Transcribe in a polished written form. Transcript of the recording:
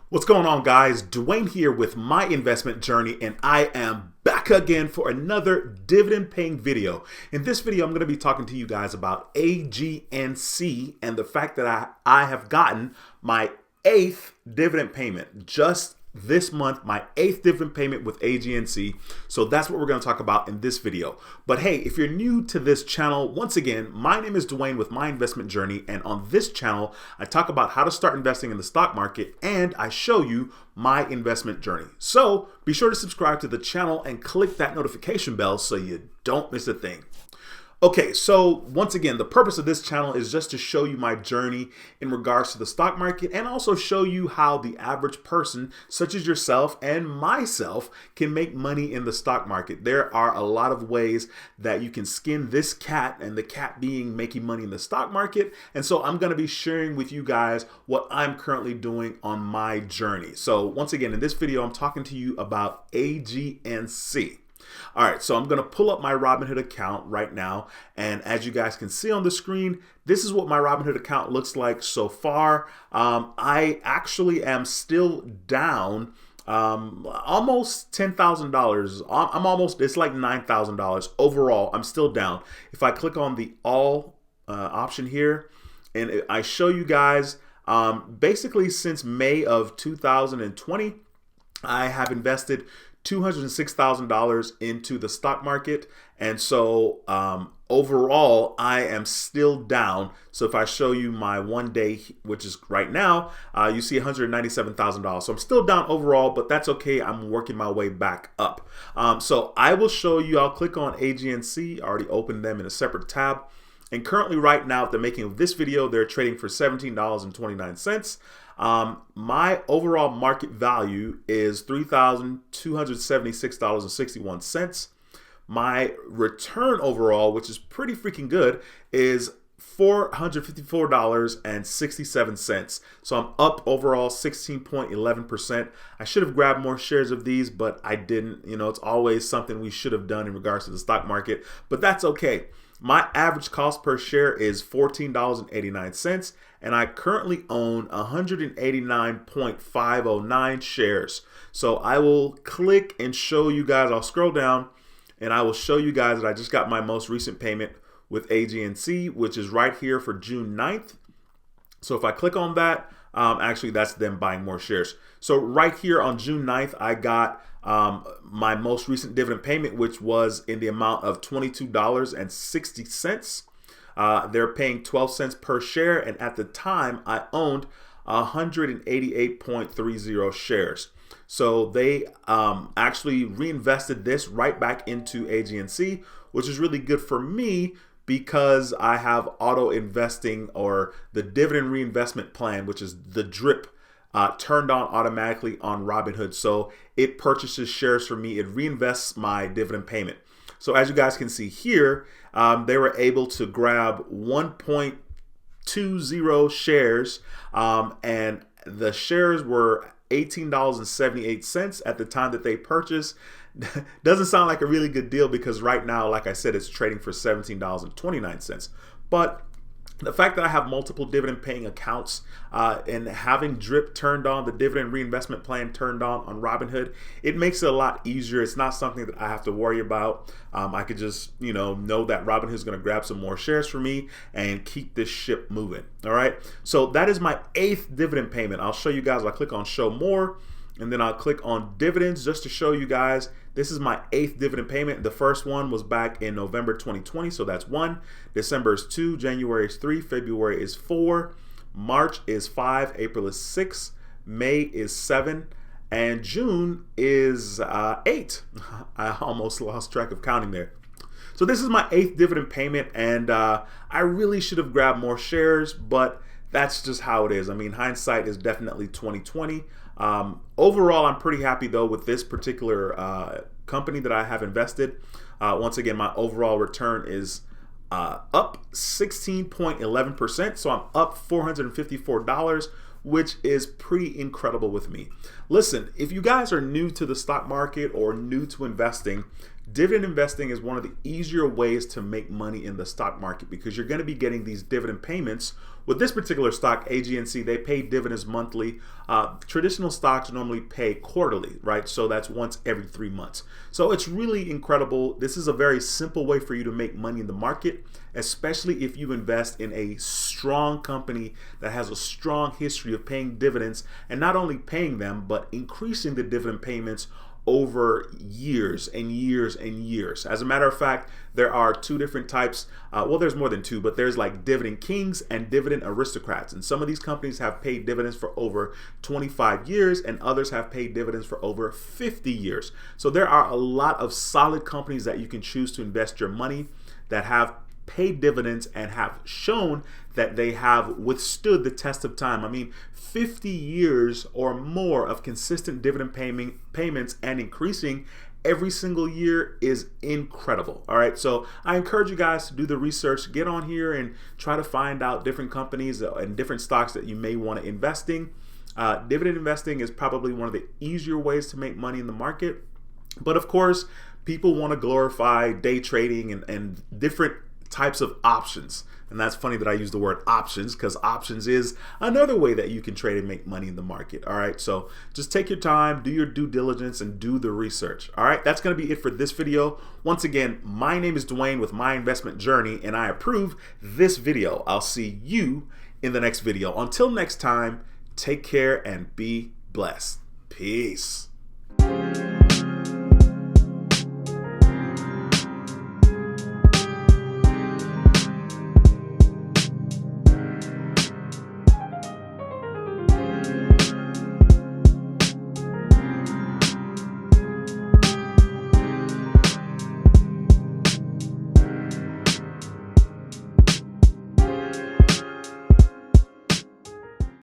What's going on, guys? Dwayne here with my investment journey, and I am back again for another dividend paying video. In this video, I'm going to be talking to you guys about AGNC and the fact that I have gotten my 8th dividend payment just this month, my 8th dividend payment with AGNC. So that's what we're going to talk about in this video. But hey, if you're new to this channel, once again, my name is Dwayne with my investment journey. And on this channel, I talk about how to start investing in the stock market and I show you my investment journey. So be sure to subscribe to the channel and click that notification bell so you don't miss a thing. Okay, so once again, the purpose of this channel is just to show you my journey in regards to the stock market and also show you how the average person, such as yourself and myself, can make money in the stock market. There are a lot of ways that you can skin this cat, and the cat being making money in the stock market. And so I'm going to be sharing with you guys what I'm currently doing on my journey. So once again, in this video, I'm talking to you about AGNC. All right, so I'm going to pull up my Robinhood account right now. And as you guys can see on the screen, this is what my Robinhood account looks like so far. I actually am still down almost $10,000. It's like $9,000 overall. I'm still down. If I click on the all option here and I show you guys, basically since May of 2020, I have invested $206,000 into the stock market. And so overall, I am still down. So if I show you my 1 day, which is right now, you see $197,000. So I'm still down overall, but that's okay. I'm working my way back up. So I will show you, I'll click on AGNC. I already opened them in a separate tab. And currently right now, at the making of this video, they're trading for $17.29. My overall market value is $3,276.61. My return overall, which is pretty freaking good, is $454.67. So I'm up overall 16.11%. I should have grabbed more shares of these, but I didn't. You know, it's always something we should have done in regards to the stock market, but that's okay. My average cost per share is $14.89, and I currently own 189.509 shares. So I will click and show you guys, I'll scroll down and I will show you guys that I just got my most recent payment with AGNC, which is right here for June 9th. So if I click on that, actually that's them buying more shares. So right here on June 9th, I got my most recent dividend payment, which was in the amount of $22.60. They're paying 12 cents per share, and at the time I owned 188.30 shares. So they actually reinvested this right back into AGNC, which is really good for me because I have auto investing, or the dividend reinvestment plan, which is the DRIP, turned on automatically on Robinhood. So it purchases shares for me. It reinvests my dividend payment. So as you guys can see here, they were able to grab 1.20 shares, and the shares were $18.78 at the time that they purchased. Doesn't sound like a really good deal because right now, like I said, it's trading for $17.29. But the fact that I have multiple dividend paying accounts and having DRIP turned on, the dividend reinvestment plan turned on Robinhood, it makes it a lot easier. It's not something that I have to worry about. I could just, know that Robinhood is going to grab some more shares for me and keep this ship moving. All right. So that is my 8th dividend payment. I'll show you guys. I'll click on show more, and then I'll click on dividends just to show you guys. This is my 8th dividend payment. The first one was back in November 2020, so that's 1. December is 2, January is 3, February is 4, March is 5, April is 6, May is 7, and June is 8. I almost lost track of counting there. So this is my 8th dividend payment, and I really should have grabbed more shares, but that's just how it is. I mean, hindsight is definitely 2020. Overall, I'm pretty happy though with this particular company that I have invested. Once again, my overall return is up 16.11%. So I'm up $454, which is pretty incredible with me. Listen, if you guys are new to the stock market or new to investing, dividend investing is one of the easier ways to make money in the stock market because you're going to be getting these dividend payments. With this particular stock, AGNC, they pay dividends monthly. Traditional stocks normally pay quarterly, right? So that's once every 3 months. So it's really incredible. This is a very simple way for you to make money in the market, especially if you invest in a strong company that has a strong history of paying dividends, and not only paying them, but increasing the dividend payments over years and years and years. As a matter of fact, there are two different types. Well, there's more than two, but there's like dividend kings and dividend aristocrats. And some of these companies have paid dividends for over 25 years and others have paid dividends for over 50 years. So there are a lot of solid companies that you can choose to invest your money that have paid dividends and have shown that they have withstood the test of time. I mean, 50 years or more of consistent dividend payments and increasing every single year is incredible. All right, so I encourage you guys to do the research, get on here and try to find out different companies and different stocks that you may want to invest in. Dividend investing is probably one of the easier ways to make money in the market, but of course, people want to glorify day trading and different types of options. And that's funny that I use the word options because options is another way that you can trade and make money in the market. All right, so just take your time, do your due diligence, and do the research. All right, that's going to be it for this video. Once again, my name is Dwayne with My Investment Journey, and I approve this video. I'll see you in the next video. Until next time, take care and be blessed. Peace.